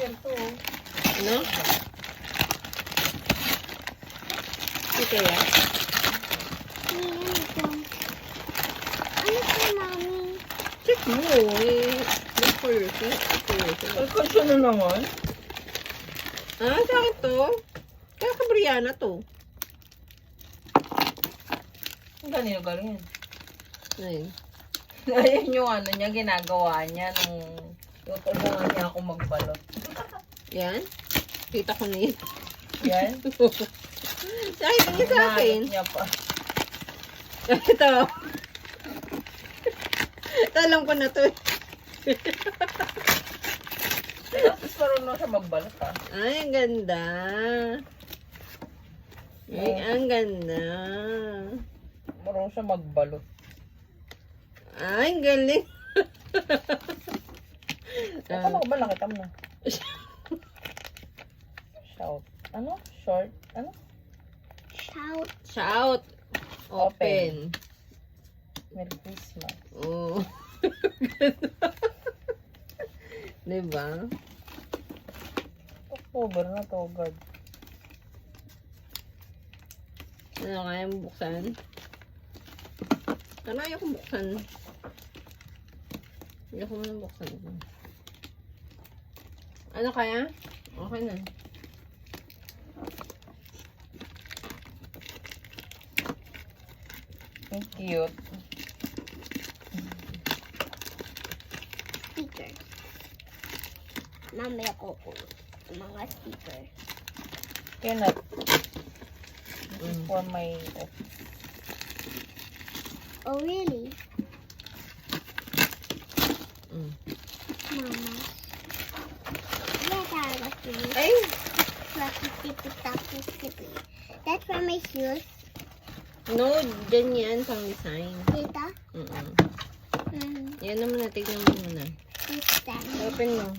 yan to. Ano? Hindi kaya? Ano to, Mami? Check mo eh. Look for yourself. Look for yourself. Ay, kasya na naman. Ah, sa akin to. Kaya ka Brianna to. Ang ganito galing yan. Ayun. Ayun yung ano niya, ginagawa niya nung tutulungan niya ako magbalot. Yan. Kita ko na yun. Yan. Sa akin, tingin sa akin. Hinahanap niya pa. Ito. Ito, alam ko na to. Tapos marunong siya magbalot ha. Ay, ang ganda. Ay, ang ganda. Marunong siya magbalot. Ay, ang galing. Ako ba nakita mo na? Shout. Ano? Short? Ano? Shout. Shout. Open. Merry Christmas. Oh. Diba? October na to, God. Ano, kaya mo buksan? Ano, ayaw kong buksan. Ayaw ko muna buksan. Ano kaya? Okay na. Ang cute. Stickers. Mamaya ko mga stickers. Cannot. This is for my... Oh, really? Mm. Mama. Talaga sila. Ay! That's for my shoes. No, dyan yan pang design. Dito. Yan naman na, tignan mo muna. This time. Open mo.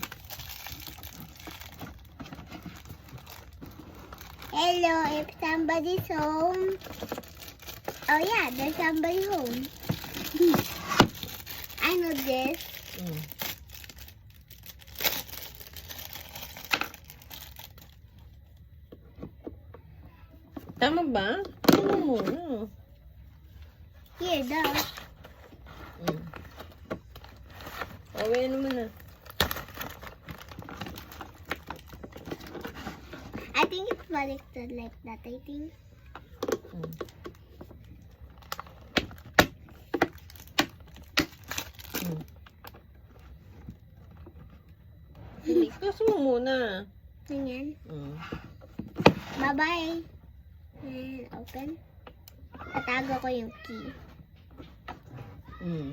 Hello, if somebody's home. Oh yeah, there's somebody home. I know this. Mm. Tama ba? Tignan mo muna. Here, dog. Mm. Okay naman na. I think it's connected like that, I think. Mm. Mm. Ikas mo muna. Ganyan. Mm. Bye-bye. And open. Tatago ko yung key. Mm.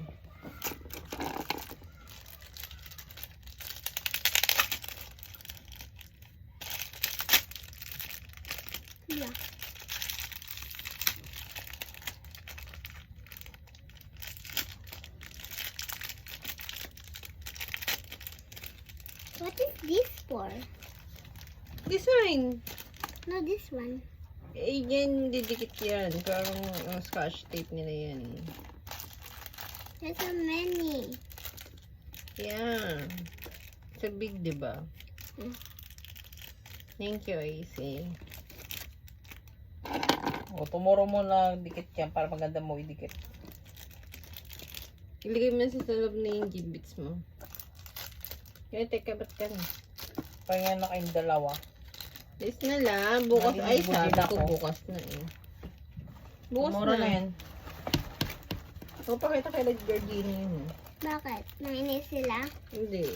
Yeah. What is this for? Design. No, this one. Eh, yan, didikit yan. Parang scotch tape nila yan. There's so many. Yeah. It's a big, diba? Mm. Thank you, AC. O, tomorrow mo na dikit yan para maganda mo idikit. Ilagay mo sa loob na yung gimbits mo. Kaya, teka, ba't ka na? Kaya na kayong dalawa. Yes na lang. Bukas. Ay, Naliligo sabi din ko ako. bukas na eh. Bukas Tomorrow na. na yan. O, pakita kay Georgina yun. Bakit? Nainis sila? Hindi.